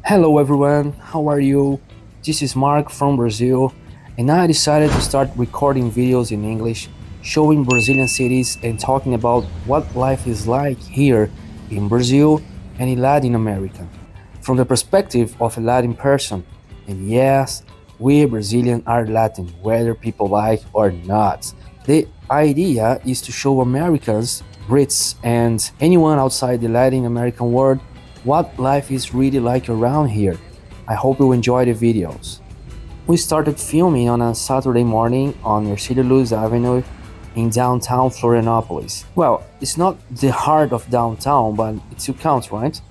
Hello everyone, how are you? This is Mark from Brazil, and I decided to start recording videos in English, showing Brazilian cities and talking about what life is like here in Brazil and in Latin America, from the perspective of a Latin person. And yes, we Brazilians are Latin, whether people like or not. The idea is to show Americans, Brits, and anyone outside the Latin American world what life is really like around here. I hope you enjoy the videos. We started filming on a Saturday morning on Mercedes Avenue in downtown Florianópolis. Well, it's not the heart of downtown, but it still counts, right?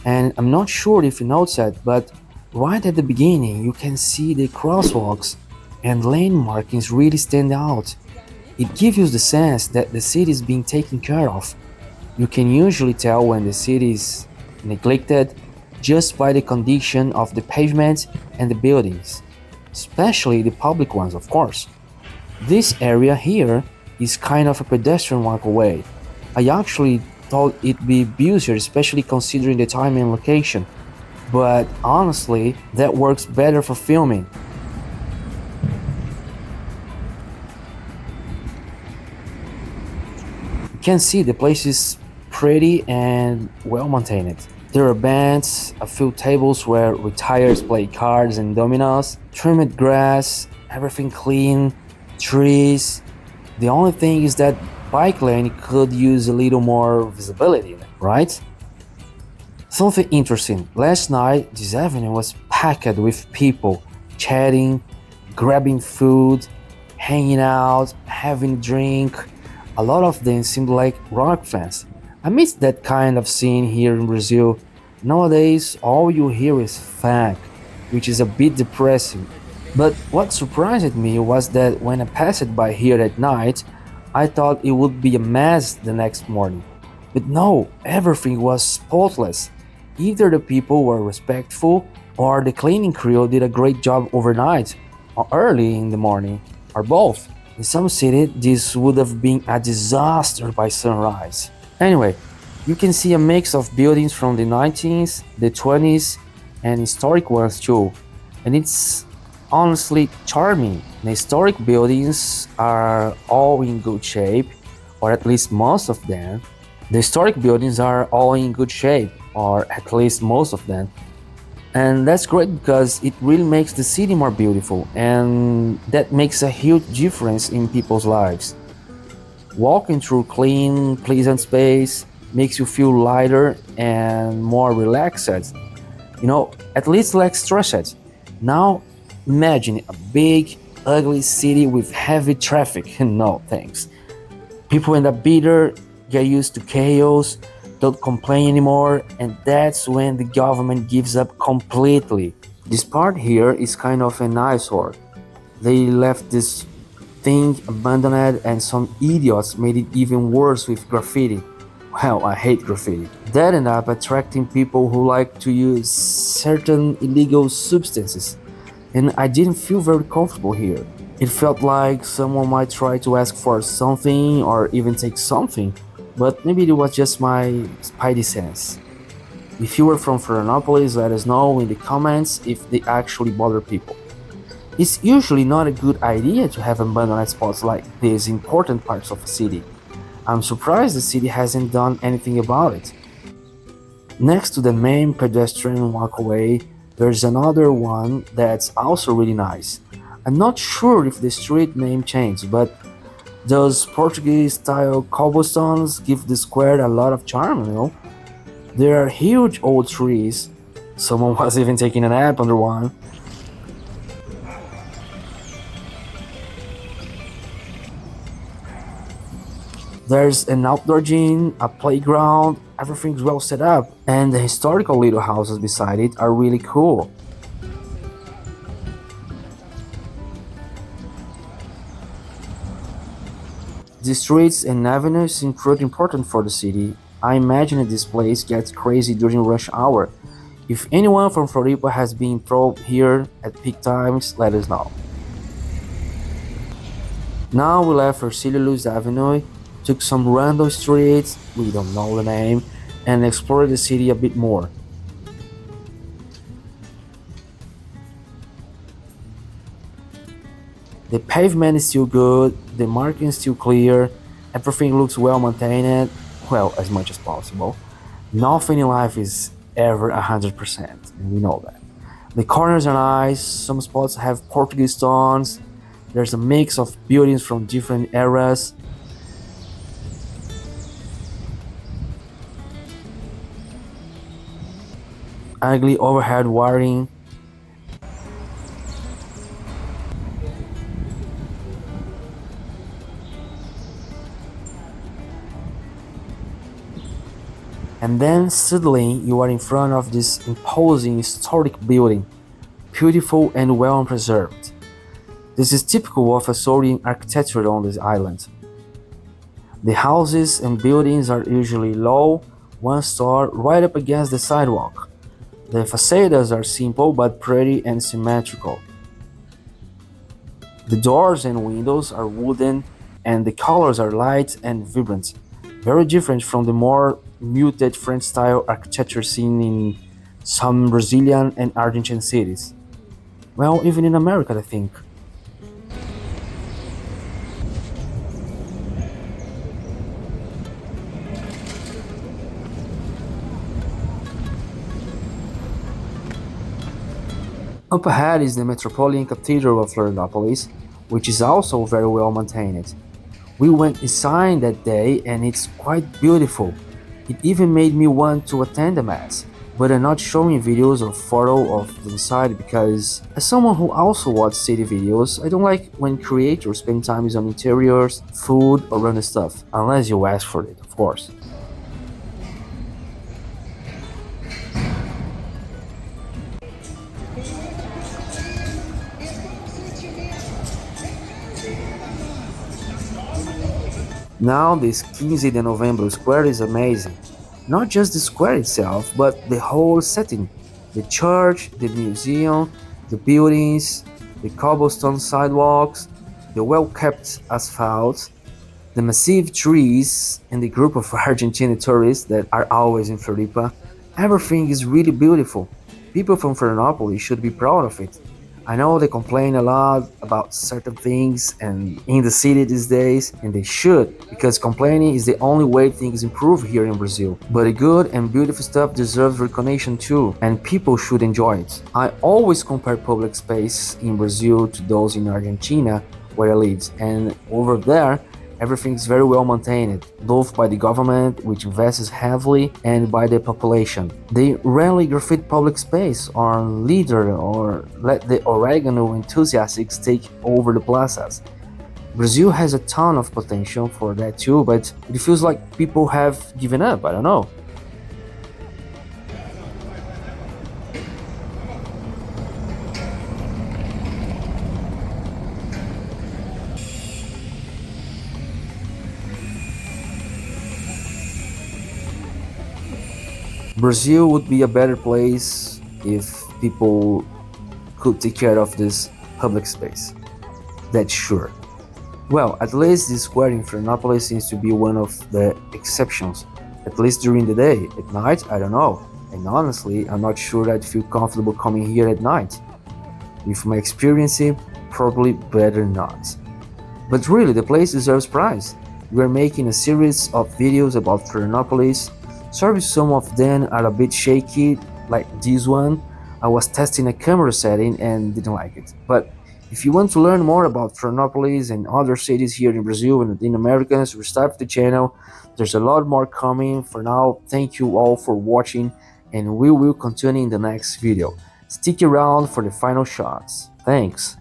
And I'm not sure if you noticed that, but right at the beginning you can see the crosswalks and lane markings really stand out. It gives you the sense that the city is being taken care of. You can usually tell when the city is neglected just by the condition of the pavement and the buildings, especially the public ones, of course. This area here is kind of a pedestrian walk away. I actually thought it'd be busier, especially considering the time and location, but honestly, that works better for filming. You can see the place is pretty and well maintained. There are benches, a few tables where retirees play cards and dominoes, trimmed grass, everything clean, trees. The only thing is that bike lane could use a little more visibility, right? Something interesting. Last night, this avenue was packed with people chatting, grabbing food, hanging out, having a drink. A lot of them seemed like rock fans. I miss that kind of scene here in Brazil. Nowadays, all you hear is funk, which is a bit depressing. But what surprised me was that when I passed by here at night, I thought it would be a mess the next morning. But no, everything was spotless. Either the people were respectful or the cleaning crew did a great job overnight or early in the morning, or both. In some cities, this would have been a disaster by sunrise. Anyway, you can see a mix of buildings from the 19th, the 20s, and historic ones too. And it's honestly charming. The historic buildings are all in good shape, or at least most of them. The historic buildings are all in good shape, or at least most of them. And that's great because it really makes the city more beautiful, and that makes a huge difference in people's lives. Walking through clean, pleasant space makes you feel lighter and more relaxed. At least less stressed. Now, imagine a big, ugly city with heavy traffic. No, thanks. People end up bitter, get used to chaos, don't complain anymore, and that's when the government gives up completely. This part here is kind of an eyesore. They left this thing abandoned and some idiots made it even worse with graffiti. Well, I hate graffiti. That ended up attracting people who like to use certain illegal substances, and I didn't feel very comfortable here. It felt like someone might try to ask for something or even take something, but maybe it was just my spidey sense. If you were from Florianopolis, let us know in the comments if they actually bother people. It's usually not a good idea to have abandoned spots like these in important parts of a city. I'm surprised the city hasn't done anything about it. Next to the main pedestrian walkway, there's another one that's also really nice. I'm not sure if the street name changed, but those Portuguese style cobblestones give the square a lot of charm. There are huge old trees. Someone was even taking a nap under one. There's an outdoor gym, a playground, everything's well set up, and the historical little houses beside it are really cool. The streets and avenues seem pretty important for the city. I imagine this place gets crazy during rush hour. If anyone from Floripa has been through here at peak times, let us know. Now we left Mercedes Avenue, took some random streets, we don't know the name, and explored the city a bit more. The pavement is still good, the marking is still clear, everything looks well maintained, well, as much as possible. Nothing in life is ever 100%, and we know that. The corners are nice, some spots have Portuguese stones, there's a mix of buildings from different eras. Ugly overhead wiring. And then suddenly you are in front of this imposing historic building, beautiful and well preserved. This is typical of Açorian architecture on this island. The houses and buildings are usually low, one story, right up against the sidewalk. The facades are simple but pretty and symmetrical. The doors and windows are wooden and the colors are light and vibrant, very different from the more muted French style architecture seen in some Brazilian and Argentine cities. Well, even in America, I think. Up ahead is the Metropolitan Cathedral of Florianópolis, which is also very well maintained. We went inside that day and it's quite beautiful. It even made me want to attend the mass, but I'm not showing videos or photo of the inside because as someone who also watches city videos, I don't like when creators spend time on interiors, food or random stuff, unless you ask for it, of course. Now this 15 de Novembro square is amazing. Not just the square itself, but the whole setting. The church, the museum, the buildings, the cobblestone sidewalks, the well-kept asphalt, the massive trees, and the group of Argentine tourists that are always in Floripa. Everything is really beautiful. People from Florianopolis should be proud of it. I know they complain a lot about certain things and in the city these days, and they should, because complaining is the only way things improve here in Brazil. But the good and beautiful stuff deserves recognition too, and people should enjoy it. I always compare public space in Brazil to those in Argentina, where I lived, and over there everything is very well maintained, both by the government, which invests heavily, and by the population. They rarely graffiti public space or litter or let the oregano enthusiasts take over the plazas. Brazil has a ton of potential for that too, but it feels like people have given up, I don't know. Brazil would be a better place if people could take care of this public space. That's sure. Well, at least this square in Florianopolis seems to be one of the exceptions, at least during the day. At night, I don't know. And honestly, I'm not sure I'd feel comfortable coming here at night. With my experience, probably better not. But really, the place deserves praise. We're making a series of videos about Florianopolis. Sorry some of them are a bit shaky, like this one. I was testing a camera setting and didn't like it. But if you want to learn more about Florianopolis and other cities here in Brazil and in America, subscribe to the channel. There's a lot more coming. For now, thank you all for watching and we will continue in the next video. Stick around for the final shots. Thanks.